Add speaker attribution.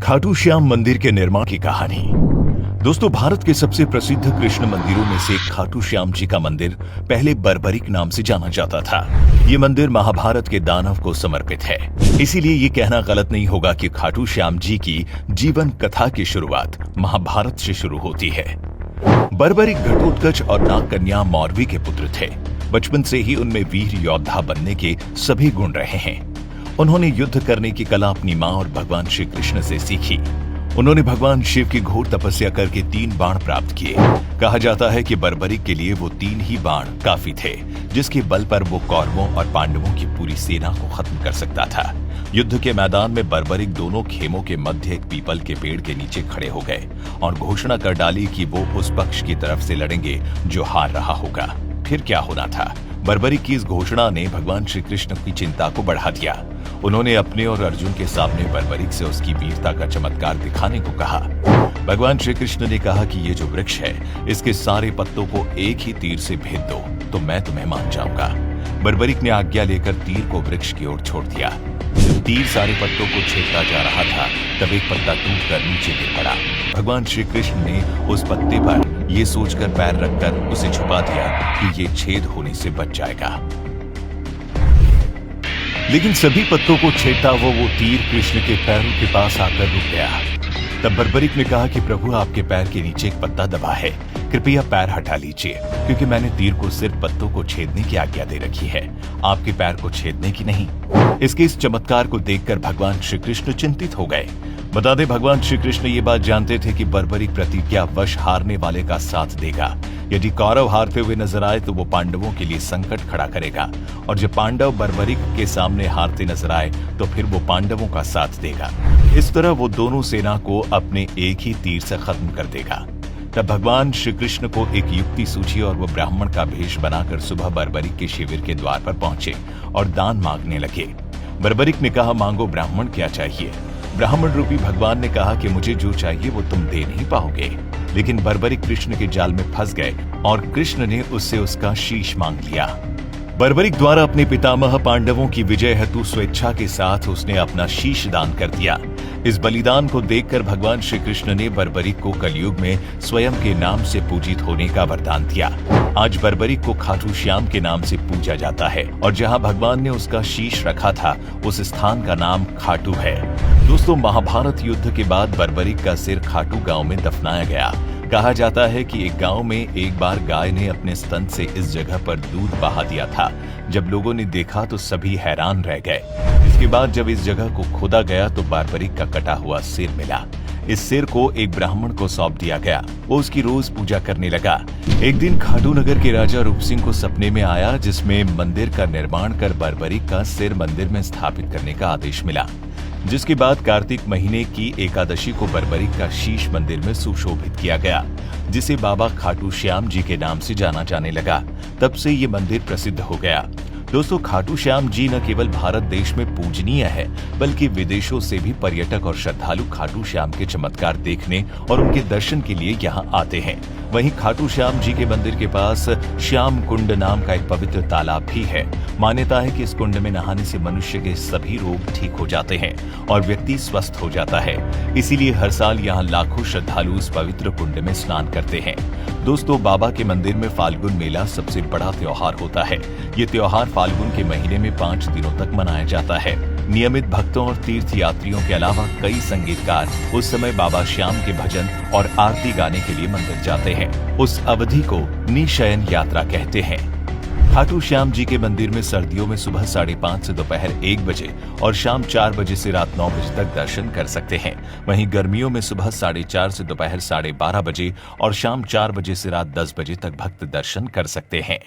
Speaker 1: खाटू श्याम मंदिर के निर्माण की कहानी। दोस्तों, भारत के सबसे प्रसिद्ध कृष्ण मंदिरों में से खाटू श्याम जी का मंदिर पहले बर्बरिक नाम से जाना जाता था। ये मंदिर महाभारत के दानव को समर्पित है, इसीलिए ये कहना गलत नहीं होगा कि खाटू श्याम जी की जीवन कथा की शुरुआत महाभारत से शुरू होती है। बर्बरिक घटोत्कच और नागकन्या मौरवी के पुत्र थे। बचपन से ही उनमें वीर योद्धा बनने के सभी गुण रहे हैं। उन्होंने युद्ध करने की कला अपनी मां और भगवान श्री कृष्ण से सीखी। उन्होंने भगवान शिव की घोर तपस्या करके 3 बाण प्राप्त किए। कहा जाता है कि बर्बरिक के लिए वो 3 ही बाण काफी थे, जिसके बल पर वो कौरवों और पांडवों की पूरी सेना को खत्म कर सकता था। युद्ध के मैदान में बर्बरिक दोनों खेमों के मध्य एक पीपल के पेड़ के नीचे खड़े हो गए और घोषणा कर डाली कि वो उस पक्ष की तरफ से लड़ेंगे जो हार रहा होगा। फिर क्या होना था? बर्बरिक की इस घोषणा ने भगवान श्री कृष्ण की चिंता को बढ़ा दिया। उन्होंने अपने और अर्जुन के सामने बर्बरिक से उसकी वीरता का चमत्कार दिखाने को कहा। भगवान श्री कृष्ण ने कहा कि ये जो वृक्ष है, इसके सारे पत्तों को एक ही तीर से भेद दो तो मैं तुम्हें मान जाऊंगा। बर्बरिक ने आज्ञा लेकर तीर को वृक्ष की ओर छोड़ दिया। जब तीर सारे पत्तों को छेदता जा रहा था, तब एक पत्ता टूटकर नीचे गिर पड़ा। भगवान श्री कृष्ण ने उस पत्ते पर ये सोचकर पैर रखकर उसे छुपा दिया कि ये छेद होने से बच जाएगा। लेकिन सभी पत्तों को छेदता वो तीर कृष्ण के पैरों के पास आकर रुक गया। तब बर्बरिक ने कहा कि प्रभु, आपके पैर के नीचे एक पत्ता दबा है, कृपया पैर हटा लीजिए, क्योंकि मैंने तीर को सिर्फ पत्तों को छेदने की आज्ञा दे रखी है, आपके पैर को छेदने की नहीं। इसके इस चमत्कार को देखकर भगवान श्री कृष्ण चिंतित हो गए। बता दें, भगवान श्री कृष्ण ये बात जानते थे कि बर्बरिक प्रतिज्ञावश हारने वाले का साथ देगा। यदि कौरव हारते हुए नजर आए तो वो पांडवों के लिए संकट खड़ा करेगा, और जब पांडव बर्बरिक के सामने हारते नजर आए तो फिर वो पांडवों का साथ देगा। इस तरह वो दोनों सेना को अपने एक ही तीर से खत्म कर देगा। तब भगवान श्री कृष्ण को एक युक्ति सूझी और वो ब्राह्मण का भेष बनाकर सुबह बर्बरिक के शिविर के द्वार पर पहुंचे और दान मांगने लगे। बर्बरिक ने कहा, मांगो ब्राह्मण, क्या चाहिए? ब्राह्मण रूपी भगवान ने कहा कि मुझे जो चाहिए वो तुम दे नहीं पाओगे। लेकिन बर्बरिक कृष्ण के जाल में फंस गए और कृष्ण ने उससे उसका शीश मांग लिया। बर्बरिक द्वारा अपने पितामह पांडवों की विजय हेतु स्वेच्छा के साथ उसने अपना शीश दान कर दिया। इस बलिदान को देखकर भगवान श्री कृष्ण ने बर्बरिक को कलयुग में स्वयं के नाम से पूजित होने का वरदान दिया। आज बर्बरिक को खाटू श्याम के नाम से पूजा जाता है, और जहां भगवान ने उसका शीश रखा था उस स्थान का नाम खाटू है। दोस्तों, महाभारत युद्ध के बाद बर्बरिक का सिर खाटू गांव में दफनाया गया। कहा जाता है कि एक गांव में एक बार गाय ने अपने स्तन से इस जगह पर दूध बहा दिया था। जब लोगों ने देखा तो सभी हैरान रह गए। इसके बाद जब इस जगह को खोदा गया तो बर्बरिक का कटा हुआ सिर मिला। इस सिर को एक ब्राह्मण को सौंप दिया गया। वो उसकी रोज पूजा करने लगा। एक दिन खाटू नगर के राजा रूप सिंह को सपने में आया, जिसमें मंदिर का निर्माण कर बर्बरिक का सिर मंदिर में स्थापित करने का आदेश मिला। जिसके बाद कार्तिक महीने की एकादशी को बर्बरिक का शीश मंदिर में सुशोभित किया गया, जिसे बाबा खाटू श्याम जी के नाम से जाना जाने लगा। तब से ये मंदिर प्रसिद्ध हो गया। दोस्तों, खाटू श्याम जी न केवल भारत देश में पूजनीय है, बल्कि विदेशों से भी पर्यटक और श्रद्धालु खाटू श्याम के चमत्कार देखने और उनके दर्शन के लिए यहाँ आते हैं। वहीं खाटू श्याम जी के मंदिर के पास श्याम कुंड नाम का एक पवित्र तालाब भी है। मान्यता है कि इस कुंड में नहाने से मनुष्य के सभी रोग ठीक हो जाते हैं और व्यक्ति स्वस्थ हो जाता है। इसीलिए हर साल यहाँ लाखों श्रद्धालु इस पवित्र कुंड में स्नान करते हैं। दोस्तों, बाबा के मंदिर में फाल्गुन मेला सबसे बड़ा त्योहार होता है। ये त्योहार फाल्गुन के महीने में 5 दिनों तक मनाया जाता है। नियमित भक्तों और तीर्थ यात्रियों के अलावा कई संगीतकार उस समय बाबा श्याम के भजन और आरती गाने के लिए मंदिर जाते हैं। उस अवधि को निशयन यात्रा कहते हैं। खाटू श्याम जी के मंदिर में सर्दियों में सुबह 5:30 से दोपहर 1 बजे और शाम 4 बजे से रात 9 बजे तक दर्शन कर सकते हैं। वहीं गर्मियों में सुबह 4:30 से दोपहर 12:30 बजे और शाम 4 बजे से रात 10 बजे तक भक्त दर्शन कर सकते हैं।